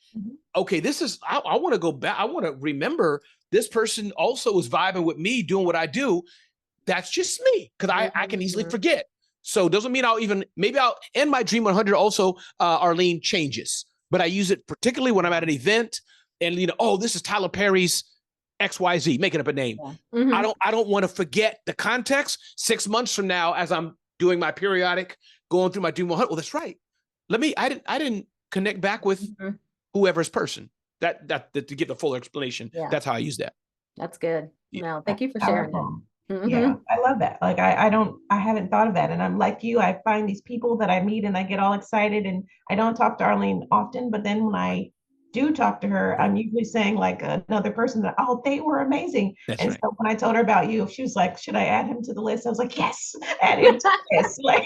okay, this is, I want to go back. I want to remember this person also was vibing with me, doing what I do. That's just me, because I can easily forget. So doesn't mean maybe I'll end my Dream 100 also, Arlene, changes. But I use it particularly when I'm at an event and, this is Tyler Perry's XYZ, making up a name. Yeah. I don't want to forget the context 6 months from now as I'm doing my periodic, going through my Dream 100. Well, that's right. I didn't connect back with whoever's person. That to get the full explanation. Yeah. That's how I use that. That's good. Yeah. No, thank you for sharing Powerful. it. Yeah, I love that. Like I haven't thought of that. And I'm like you, I find these people that I meet and I get all excited, and I don't talk to Arlene often, but then when I do talk to her, I'm usually saying like another person that, oh, they were amazing. That's and right. So when I told her about you, she was like, should I add him to the list? I was like, yes, add him to the list. Like,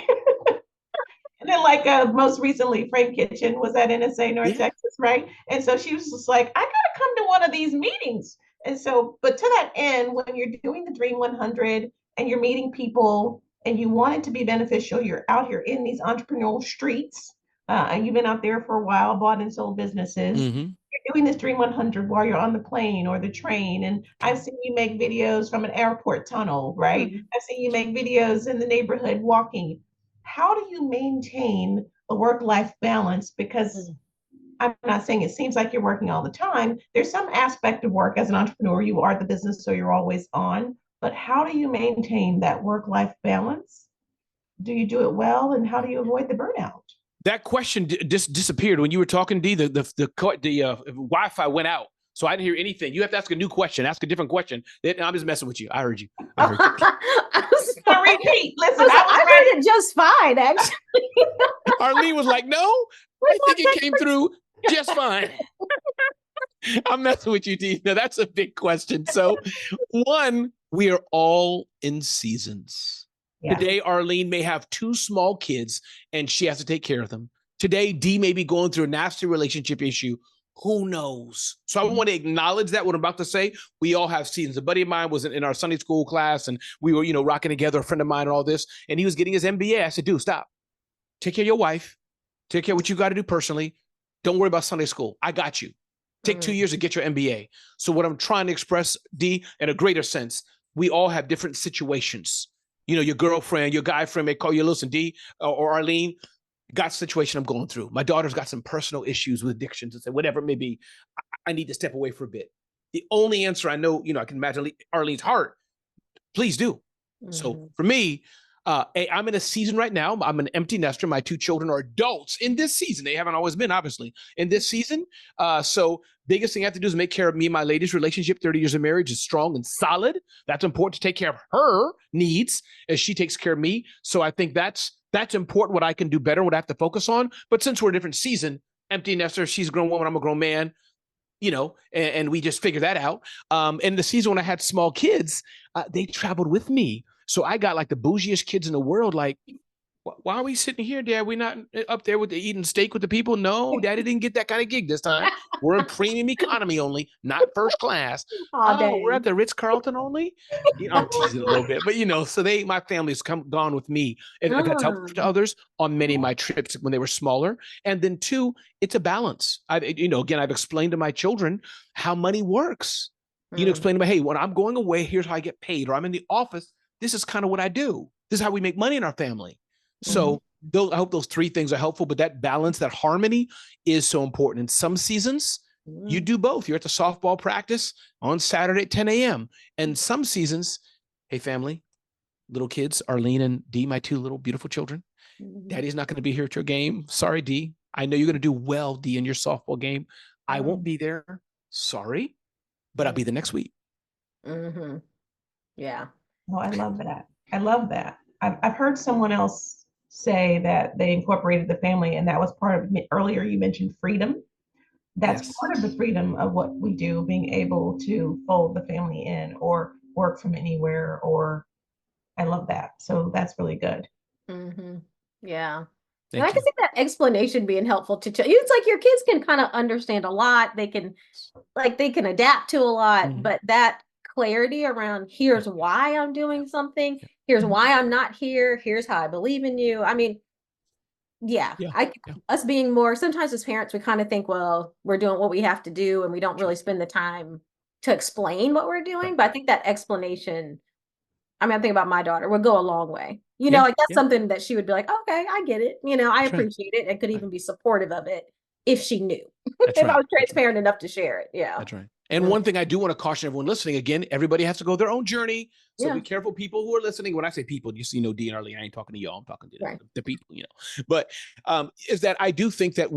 and then like most recently, Frank Kitchen was at NSA North Texas, right? And so she was just like, I gotta come to one of these meetings. And so, but to that end, when you're doing the Dream 100 and you're meeting people and you want it to be beneficial, you're out here in these entrepreneurial streets, and you've been out there for a while, bought and sold businesses. You're doing this Dream 100 while you're on the plane or the train. And I've seen you make videos from an airport tunnel, right? I've seen you make videos in the neighborhood walking. How do you maintain a work-life balance? Because I'm not saying it seems like you're working all the time. There's some aspect of work as an entrepreneur. You are the business, so you're always on. But how do you maintain that work-life balance? Do you do it well? And how do you avoid the burnout? That question just disappeared when you were talking, D. The Wi-Fi went out, so I didn't hear anything. You have to ask a new question. Ask a different question. I'm just messing with you. I heard you. So repeat. Listen, I heard it just fine, actually. Arlene was like, "No, I think it came through just fine." I'm messing with you, D. Now that's a big question. So, one, we are all in seasons. Yeah. Today, Arlene may have 2 small kids and she has to take care of them. Today, D may be going through a nasty relationship issue. Who knows? So I want to acknowledge that what I'm about to say. We all have seasons. A buddy of mine was in our Sunday school class and we were, rocking together, a friend of mine and all this, and he was getting his MBA. I said, dude, stop. Take care of your wife. Take care of what you got to do personally. Don't worry about Sunday school. I got you. Take 2 years to get your MBA. So what I'm trying to express, D, in a greater sense, we all have different situations. Your girlfriend, your guy friend may call you, listen, D or Arlene, got a situation I'm going through. My daughter's got some personal issues with addictions and whatever it may be. I need to step away for a bit. The only answer I know, I can imagine Arlene's heart, please do. So for me, I'm in a season right now. I'm an empty nester. My 2 children are adults in this season. They haven't always been, obviously, in this season. So biggest thing I have to do is make care of me and my lady's relationship. 30 years of marriage is strong and solid. That's important to take care of her needs as she takes care of me. So I think that's important, what I can do better, what I have to focus on. But since we're a different season, empty nester, she's a grown woman, I'm a grown man, and we just figured that out. And the season when I had small kids, they traveled with me. So I got like the bougiest kids in the world. Like, why are we sitting here, Dad? We're not up there with eating steak with the people. No, Daddy didn't get that kind of gig this time. We're in premium economy only, not first class. We're at the Ritz-Carlton only. I'm teasing a little bit, but so my family's gone with me. And that's helpful to others on many of my trips when they were smaller. And then 2, it's a balance. Again, I've explained to my children how money works. Explain to them, hey, when I'm going away, here's how I get paid, or I'm in the office. This is kind of what I do. This is how we make money in our family. So I hope those 3 things are helpful, but that balance, that harmony is so important. In some seasons, You do both. You're at the softball practice on Saturday at 10 a.m. And some seasons, hey, family, little kids, Arlene and Dee, my two little beautiful children, Daddy's not going to be here at your game. Sorry, Dee. I know you're going to do well, Dee, in your softball game. I won't be there. Sorry, but I'll be the next week. Mm-hmm. Yeah. Oh, I love that. I love that. I've heard someone else say that they incorporated the family, and that was part of earlier. You mentioned freedom. That's Yes. part of the freedom of what we do, being able to fold the family in or work from anywhere. Or I love that. So that's really good. Mm-hmm. Yeah. And Thank I can you. see that explanation being helpful to it's like your kids can kind of understand a lot. They can adapt to a lot, Mhm. but that clarity around here's why I'm doing something, Yeah. here's why I'm not here, here's how I believe in you. I mean, yeah, Yeah. us being more sometimes as parents, we kind of think, well, we're doing what we have to do, and we don't really spend the time to explain what we're doing. Right. But I think that explanation, I mean, I think about my daughter would go a long way. Yeah, Like that's yeah. something that she would be like, okay, I get it. I That's right. appreciate it, and could Right. even be supportive of it if she knew, That's if right. I was That's right. transparent enough to share it. Yeah. That's right. And one thing I do want to caution everyone listening, again, everybody has to go their own journey. So Yeah. be careful, people who are listening. When I say people, you see, Dee and Arlene, I ain't talking to y'all. I'm talking to Right. the people, But is that I do think that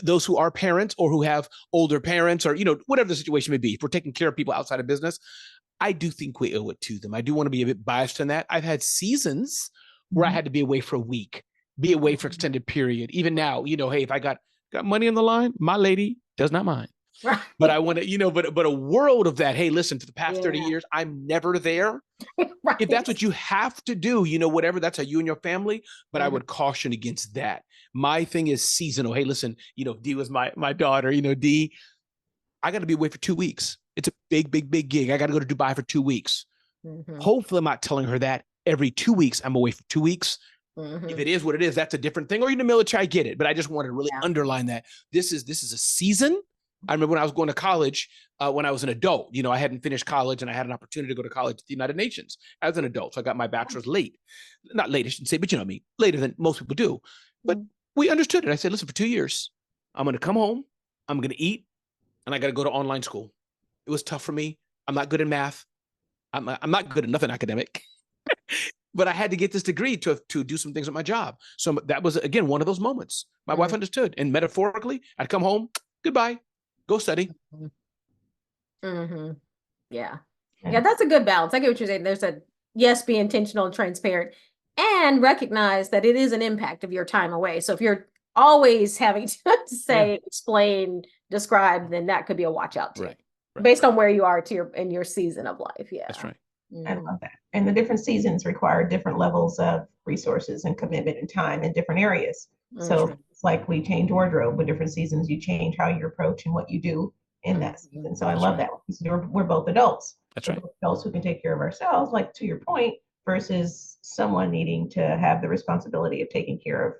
those who are parents or who have older parents or, whatever the situation may be, if we're taking care of people outside of business, I do think we owe it to them. I do want to be a bit biased in that. I've had seasons where I had to be away for a week, be away for extended period. Even now, hey, if I got money on the line, my lady does not mind. Right. But I want to, but a world of that. Hey, listen, for the past 30 years, I'm never there. Right. If that's what you have to do, whatever, that's how you and your family. But I would caution against that. My thing is seasonal. Hey, listen, Dee was my daughter. Dee, I got to be away for 2 weeks. It's a big, big, big gig. I got to go to Dubai for 2 weeks. Hopefully, I'm not telling her that every 2 weeks I'm away for 2 weeks. If it is what it is, that's a different thing. Or in the military, I get it. But I just wanted to really underline that this is a season. I remember when I was going to college, when I was an adult, I hadn't finished college and I had an opportunity to go to college at the United Nations as an adult. So I got my bachelor's late. Not late, I shouldn't say, but you know what I mean, later than most people do. But we understood it. I said, listen, for 2 years, I'm going to come home, I'm going to eat, and I got to go to online school. It was tough for me. I'm not good in math. I'm not good at nothing academic. But I had to get this degree to do some things at my job. So that was, again, one of those moments. My wife understood. And metaphorically, I'd come home, goodbye, go study. Yeah. Yeah, that's a good balance. I get what you're saying. There's yes, be intentional and transparent and recognize that it is an impact of your time away. So if you're always having to say, explain, describe, then that could be a watch out too. Right. Based on where you are in your season of life. Yeah. That's right. I love that. And the different seasons require different levels of resources and commitment and time in different areas. So it's like we change wardrobe with different seasons. You change how you approach and what you do in that season. So I love that. We're both adults. That's right. Adults who can take care of ourselves, like to your point, versus someone needing to have the responsibility of taking care of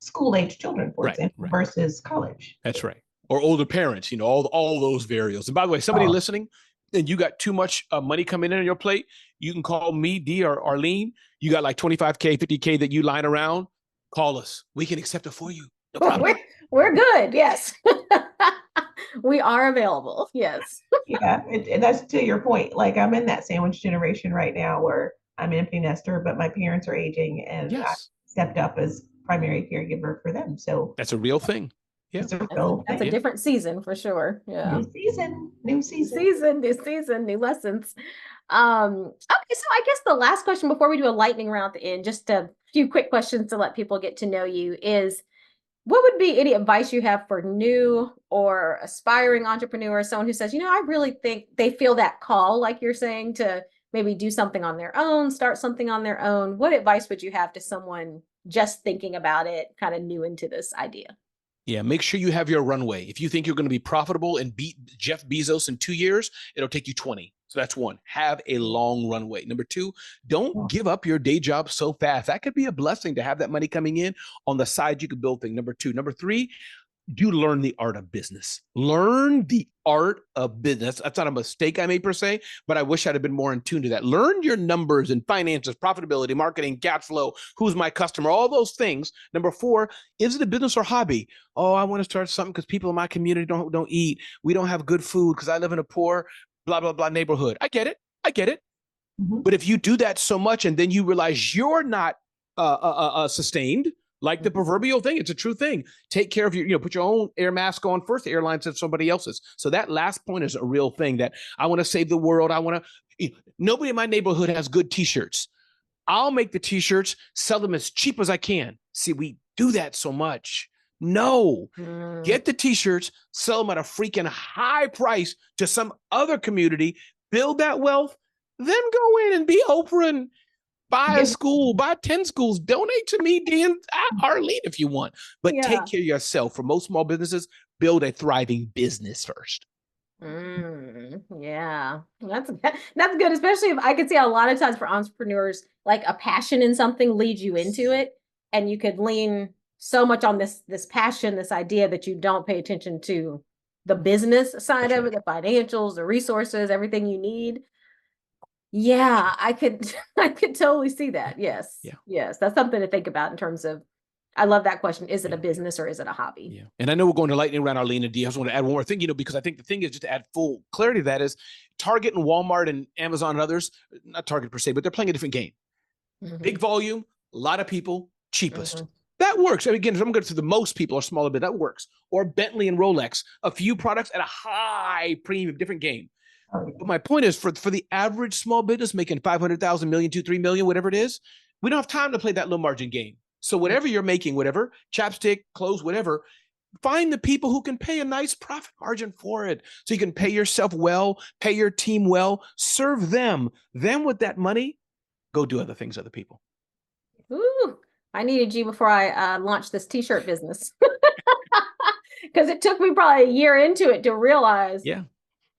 school-age children, for example, versus college. That's right. Or older parents, all those variables. And by the way, somebody listening, and you got too much money coming in on your plate, you can call me, Dee, or Arlene. You got like $25K, $50K that you lying around. Call us. We can accept it for you. No problem. We're good. Yes. We are available. Yes. Yeah, that's to your point. Like I'm in that sandwich generation right now where I'm an empty nester, but my parents are aging and I stepped up as primary caregiver for them. So that's a real thing. Yeah. That's a different season for sure. Yeah. New season, new lessons. Okay, so I guess the last question before we do a lightning round at the end, just a few quick questions to let people get to know you is, what would be any advice you have for new or aspiring entrepreneurs, someone who says, I really think they feel that call, like you're saying, to maybe do something on their own, start something on their own. What advice would you have to someone just thinking about it, kind of new into this idea? Yeah, make sure you have your runway. If you think you're going to be profitable and beat Jeff Bezos in 2 years, it'll take you 20. So that's one. Have a long runway. Number two, don't give up your day job so fast. That could be a blessing to have that money coming in on the side. You could build things. Number two. Number three, you learn the art of business. Learn the art of business. That's not a mistake I made per se, but I wish I'd have been more in tune to that. Learn your numbers and finances, profitability, marketing, cash flow, who's my customer, all those things. Number 4, is it a business or hobby? Oh, I want to start something because people in my community don't eat. We don't have good food because I live in a poor, blah, blah, blah neighborhood. I get it. Mhm. But if you do that so much and then you realize you're not sustained, like the proverbial thing, it's a true thing. Take care of your, put your own air mask on first. The airline said somebody else's. So that last point is a real thing, that I want to save the world. Nobody in my neighborhood has good t-shirts. I'll make the t-shirts, sell them as cheap as I can. See, we do that so much. No, get the t-shirts, sell them at a freaking high price to some other community, build that wealth, then go in and be Oprah and buy a school, buy 10 schools, donate to me, Dan, Arlene, if you want. But take care of yourself. For most small businesses, build a thriving business first. Yeah, that's good, especially if I can see a lot of times for entrepreneurs, like a passion in something leads you into it, and you could lean so much on this passion, this idea, that you don't pay attention to the business side of it, the financials, the resources, everything you need. Yeah, I could totally see that. Yes. Yeah. Yes. That's something to think about in terms of, I love that question. Is it a business or is it a hobby? Yeah. And I know we're going to lightning round, Arlene and D. I just want to add one more thing, because I think the thing is, just to add full clarity to that, is Target and Walmart and Amazon and others, not Target per se, but they're playing a different game. Big volume, a lot of people, cheapest. That works. I mean, again, if I'm going to the most people are smaller, but that works. Or Bentley and Rolex, a few products at a high premium, different game. But my point is, for the average small business making 500,000, million, 2, 3 million, whatever it is, we don't have time to play that low margin game. So whatever you're making, whatever, chapstick, clothes, whatever, find the people who can pay a nice profit margin for it. So you can pay yourself well, pay your team well, serve them. Then with that money, go do other things, other people. Ooh, I needed you before I launched this t-shirt business. Because it took me probably a year into it to realize,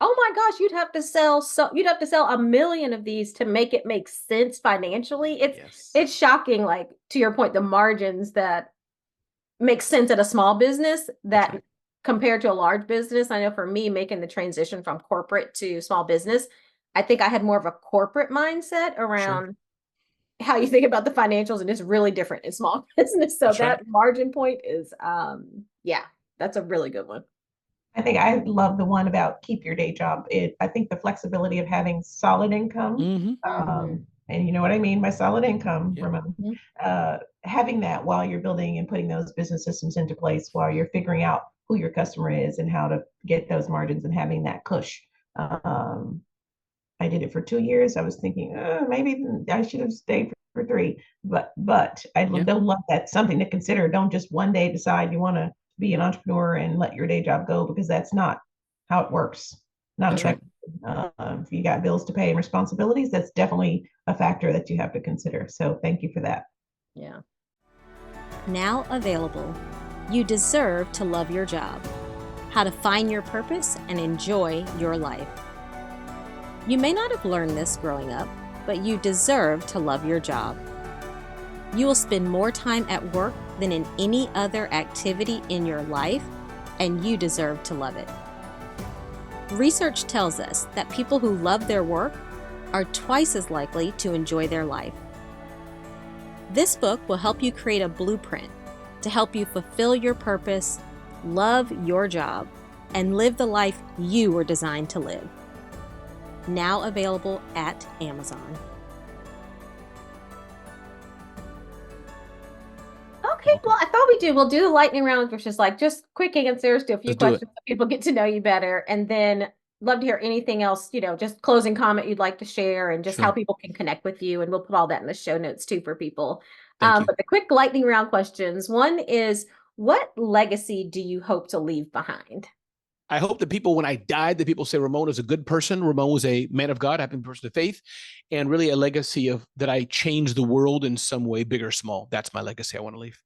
oh my gosh, you'd have to sell 1 million of these to make it make sense financially. It's shocking, like, to your point, the margins that make sense at a small business that compared to a large business. I know for me, making the transition from corporate to small business, I think I had more of a corporate mindset around how you think about the financials, and it's really different in small business. So that margin point is, that's a really good one. I think I love the one about keep your day job. I think the flexibility of having solid income, and you know what I mean by solid income, Ramon, having that while you're building and putting those business systems into place, while you're figuring out who your customer is and how to get those margins, and having that push. I did it for 2 years. I was thinking, maybe I should have stayed for 3, but I don't love that. Something to consider. Don't just one day decide you want to be an entrepreneur and let your day job go, because that's not how it works. Not effective. If you got bills to pay and responsibilities, that's definitely a factor that you have to consider. So thank you for that. Yeah. Now available, You Deserve to Love Your Job: How to Find Your Purpose and Enjoy Your Life. You may not have learned this growing up, but you deserve to love your job. You will spend more time at work than in any other activity in your life, and you deserve to love it. Research tells us that people who love their work are twice as likely to enjoy their life. This book will help you create a blueprint to help you fulfill your purpose, love your job, and live the life you were designed to live. Now available at Amazon. Okay, well, I thought we'll do the lightning round, which is like just quick answers to a few questions so people get to know you better. And then love to hear anything else, just closing comment you'd like to share, and just how people can connect with you. And we'll put all that in the show notes too for people. But the quick lightning round questions. One is, what legacy do you hope to leave behind? I hope that people, when I died, that people say Ramon is a good person. Ramon was a man of God, happy person of faith, and really a legacy of that I changed the world in some way, big or small. That's my legacy I want to leave.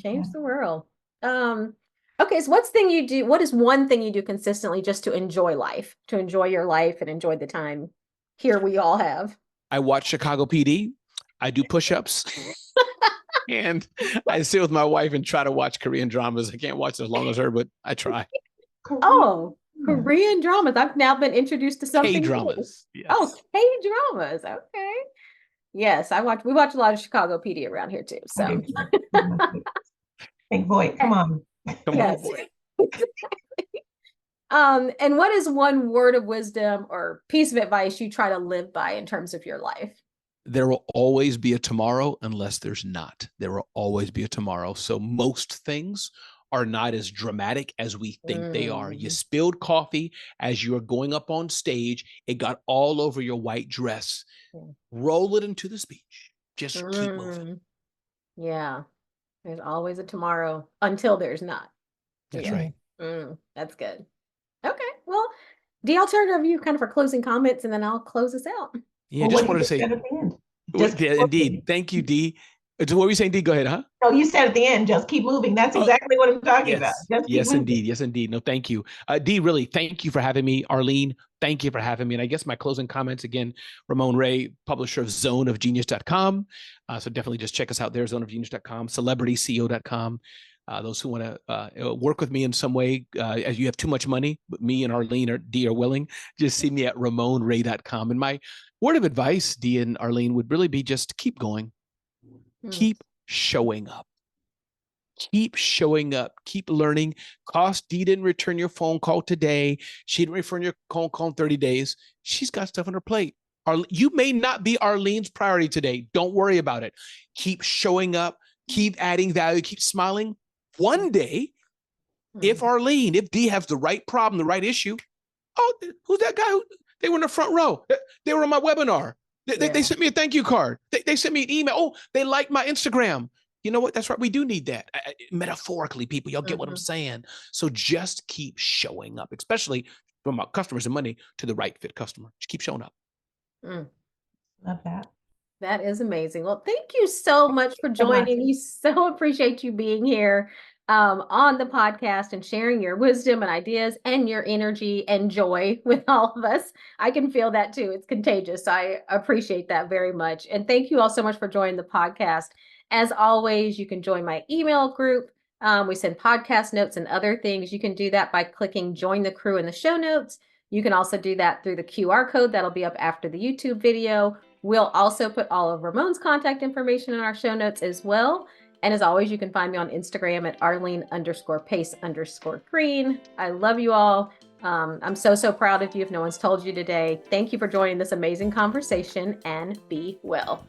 Change the world. Okay, so what is one thing you do consistently just to enjoy life, to enjoy your life and enjoy the time here we all have? I watch Chicago PD. I do push-ups. And I sit with my wife and try to watch Korean dramas. I can't watch as long as her, but I try. Oh, Korean dramas. I've now been introduced to something new. K-dramas. Yes. Oh, K-dramas. Okay. Yes, we watch a lot of Chicago PD around here too. So Big boy, come on. Come yes. on, boy. And what is one word of wisdom or piece of advice you try to live by in terms of your life? There will always be a tomorrow unless there's not. There will always be a tomorrow. So most things are not as dramatic as we think they are. You spilled coffee as you were going up on stage. It got all over your white dress. Roll it into the speech. Just keep moving. Yeah. There's always a tomorrow until there's not. That's right. That's good. Okay. Well, Dee, I'll turn it over to you kind of for closing comments and then I'll close us out. Yeah, just wanted to say, indeed. Thank you, Dee. What were you saying, Dee? Go ahead, huh? No, you said at the end, just keep moving. That's exactly what I'm talking about. Yes, indeed. Yes, indeed. No, thank you. Dee, really, thank you for having me. Arlene, thank you for having me. And I guess my closing comments again, Ramon Ray, publisher of zoneofgenius.com. So definitely just check us out there, zoneofgenius.com, celebrityceo.com. Those who want to work with me in some way, as you have too much money, but me and Arlene or Dee are willing, just see me at ramonray.com. And my word of advice, Dee and Arlene, would really be just keep going. Keep showing up. Keep showing up. Keep learning. Dee didn't return your phone call today. She didn't return your phone call in 30 days. She's got stuff on her plate. You may not be Arlene's priority today. Don't worry about it. Keep showing up. Keep adding value. Keep smiling. One day, if Dee has the right problem, the right issue, who's that guy? They were in the front row. They were on my webinar. They sent me a thank you card. They sent me an email. Oh, they liked my Instagram. You know what? That's right. We do need that. Metaphorically, people, y'all get what I'm saying. So just keep showing up, especially from our customers and money to the right fit customer. Just keep showing up. Love that. That is amazing. Well, thank you so much for joining. We so appreciate you being here on the podcast and sharing your wisdom and ideas and your energy and joy with all of us. I can feel that too. It's contagious. I appreciate that very much. And thank you all so much for joining the podcast. As always, you can join my email group. We send podcast notes and other things. You can do that by clicking join the crew in the show notes. You can also do that through the QR code that'll be up after the YouTube video. We'll also put all of Ramon's contact information in our show notes as well. And as always, you can find me on Instagram at Arlene_Pace_Green. I love you all. I'm so proud of you if no one's told you today. Thank you for joining this amazing conversation and be well.